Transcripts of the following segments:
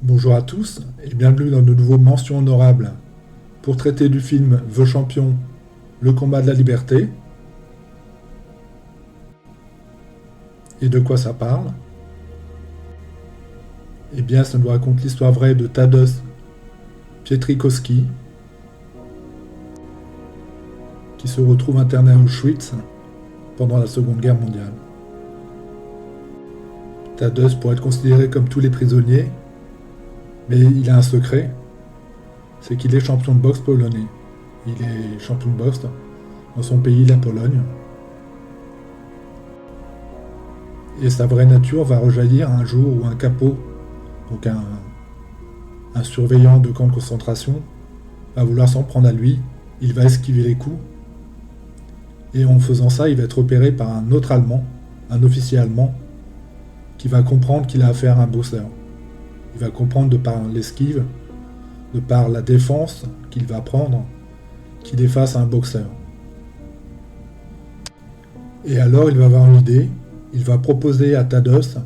Bonjour à tous et bienvenue dans de nouveaux mentions honorables pour traiter du film The Champion, le combat de la liberté. Et de quoi ça parle? Eh bien, ça nous raconte l'histoire vraie de Tadeusz Pietrikowski, qui se retrouve interné à Auschwitz pendant la Seconde Guerre mondiale. Tadeusz pourrait être considéré comme tous les prisonniers, mais il a un secret, c'est qu'il est champion de boxe polonais. Il est champion de boxe dans son pays, la Pologne. Et sa vraie nature va rejaillir un jour où un capot, donc un surveillant de camp de concentration, va vouloir s'en prendre à lui. Il va esquiver les coups. Et en faisant ça, il va être repéré par un autre Allemand, un officier allemand, qui va comprendre qu'il a affaire à un boxeur. Il va comprendre de par l'esquive, de par la défense qu'il va prendre, qu'il est face à un boxeur. Et alors il va avoir une idée, il va proposer à Tadeusz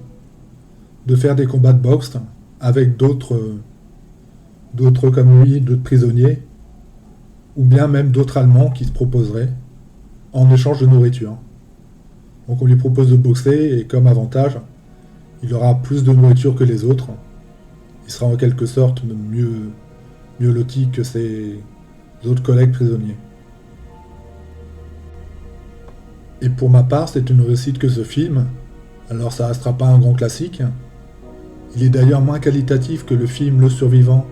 de faire des combats de boxe avec d'autres comme lui, d'autres prisonniers, ou bien même d'autres Allemands qui se proposeraient en échange de nourriture. Donc on lui propose de boxer et comme avantage, il aura plus de nourriture que les autres. Il sera en quelque sorte mieux loti que ses autres collègues prisonniers. Et pour ma part, c'est une réussite que ce film. Alors ça restera pas un grand classique. Il est d'ailleurs moins qualitatif que le film Le Survivant,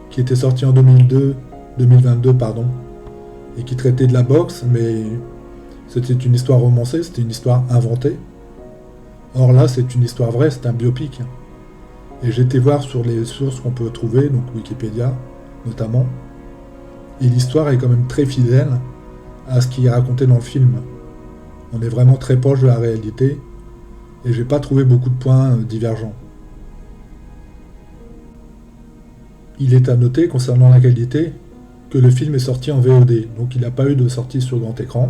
qui était sorti en 2022, et qui traitait de la boxe, mais c'était une histoire romancée, c'était une histoire inventée. Or là, c'est une histoire vraie, c'est un biopic. Et j'ai été voir sur les sources qu'on peut trouver, donc Wikipédia notamment, et l'histoire est quand même très fidèle à ce qui est raconté dans le film. On est vraiment très proche de la réalité, et j'ai pas trouvé beaucoup de points divergents. Il est à noter concernant la qualité que le film est sorti en VOD, donc il n'a pas eu de sortie sur grand écran,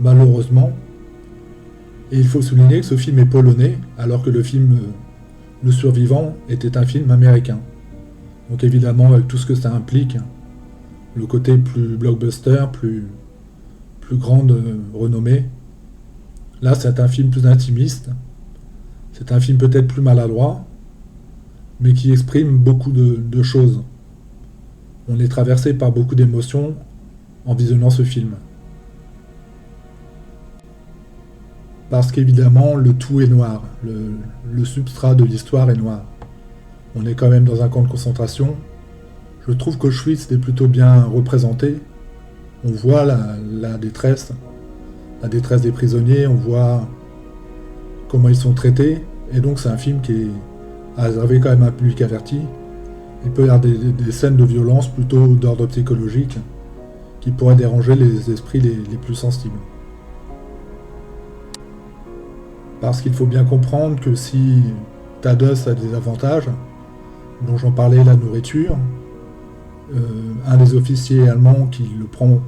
malheureusement. Et il faut souligner que ce film est polonais, alors que le film Le Survivant était un film américain. Donc évidemment, avec tout ce que ça implique, le côté plus blockbuster, plus grande renommée, là c'est un film plus intimiste, c'est un film peut-être plus maladroit, mais qui exprime beaucoup de choses. On est traversé par beaucoup d'émotions en visionnant ce film. Parce qu'évidemment, le tout est noir, le substrat de l'histoire est noir. On est quand même dans un camp de concentration. Je trouve qu'Auschwitz est plutôt bien représenté. On voit la détresse des prisonniers, on voit comment ils sont traités, et donc c'est un film qui est réservé quand même à un public averti. Il peut y avoir des scènes de violence plutôt d'ordre psychologique qui pourraient déranger les esprits les plus sensibles. Parce qu'il faut bien comprendre que si Tadeusz a des avantages, dont j'en parlais, la nourriture, un des officiers allemands qui le prend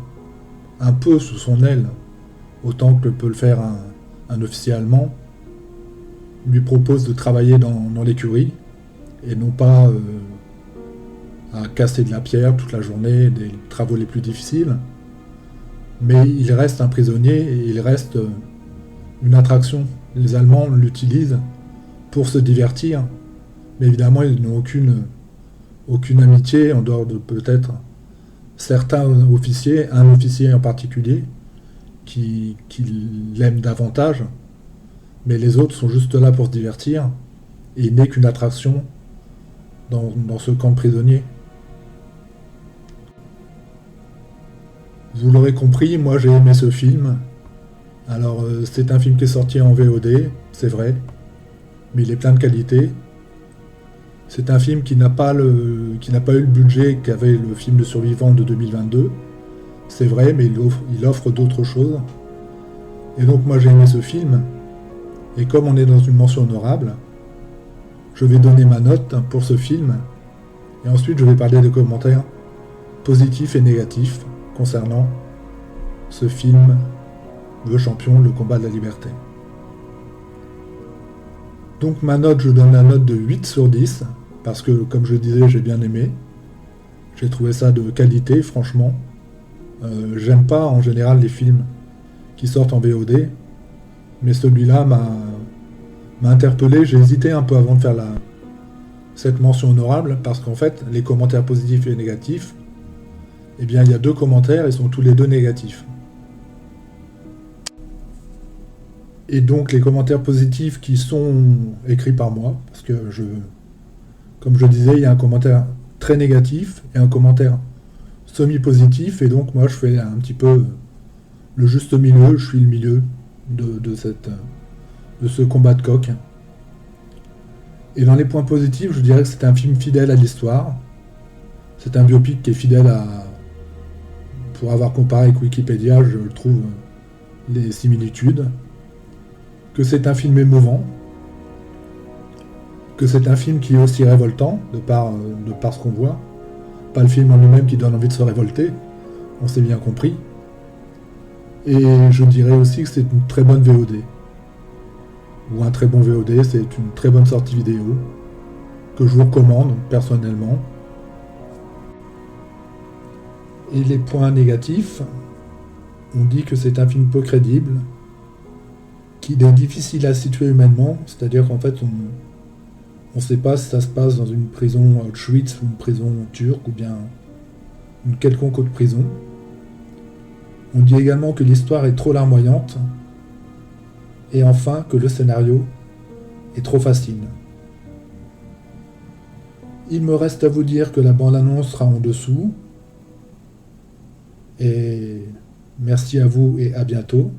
un peu sous son aile, autant que peut le faire un officier allemand, lui propose de travailler dans l'écurie, et non pas à casser de la pierre toute la journée, des travaux les plus difficiles, mais il reste un prisonnier et il reste une attraction. Les Allemands l'utilisent pour se divertir, mais évidemment ils n'ont aucune amitié en dehors de peut-être certains officiers, un officier en particulier qui l'aime davantage, mais les autres sont juste là pour se divertir et il n'est qu'une attraction dans ce camp de prisonniers. Vous l'aurez compris, moi j'ai aimé ce film. Alors c'est un film qui est sorti en VOD, c'est vrai, mais il est plein de qualité. C'est un film qui n'a pas eu le budget qu'avait le film Le Survivant de 2022, c'est vrai, mais il offre d'autres choses. Et donc moi j'ai aimé ce film, et comme on est dans une mention honorable, je vais donner ma note pour ce film, et ensuite je vais parler des commentaires positifs et négatifs concernant ce film The Champion, le combat de la liberté. Donc ma note, je donne la note de 8 sur 10, parce que, comme je disais, j'ai bien aimé. J'ai trouvé ça de qualité, franchement. J'aime pas en général les films qui sortent en VOD, mais celui-là m'a interpellé. J'ai hésité un peu avant de faire cette mention honorable, parce qu'en fait, les commentaires positifs et négatifs, eh bien, il y a 2 commentaires, ils sont tous les 2 négatifs. Et donc, les commentaires positifs qui sont écrits par moi, parce que comme je disais, il y a un commentaire très négatif et un commentaire semi-positif, et donc moi, je fais un petit peu le juste milieu, je suis le milieu de ce combat de coq. Et dans les points positifs, je dirais que c'est un film fidèle à l'histoire. C'est un biopic qui est fidèle à... Pour avoir comparé avec Wikipédia, je trouve les similitudes. Que c'est un film émouvant. Que c'est un film qui est aussi révoltant, de par ce qu'on voit. Pas le film en lui-même qui donne envie de se révolter. On s'est bien compris. Et je dirais aussi que c'est une très bonne VOD. Ou un très bon VOD, c'est une très bonne sortie vidéo. Que je vous recommande, personnellement. Et les points négatifs, on dit que c'est un film peu crédible, qu'il est difficile à situer humainement, c'est-à-dire qu'en fait on ne sait pas si ça se passe dans une prison Auschwitz ou une prison turque ou bien une quelconque autre prison. On dit également que l'histoire est trop larmoyante et enfin que le scénario est trop facile. Il me reste à vous dire que la bande-annonce sera en dessous. Et merci à vous et à bientôt.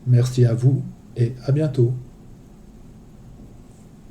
Merci à vous et à bientôt.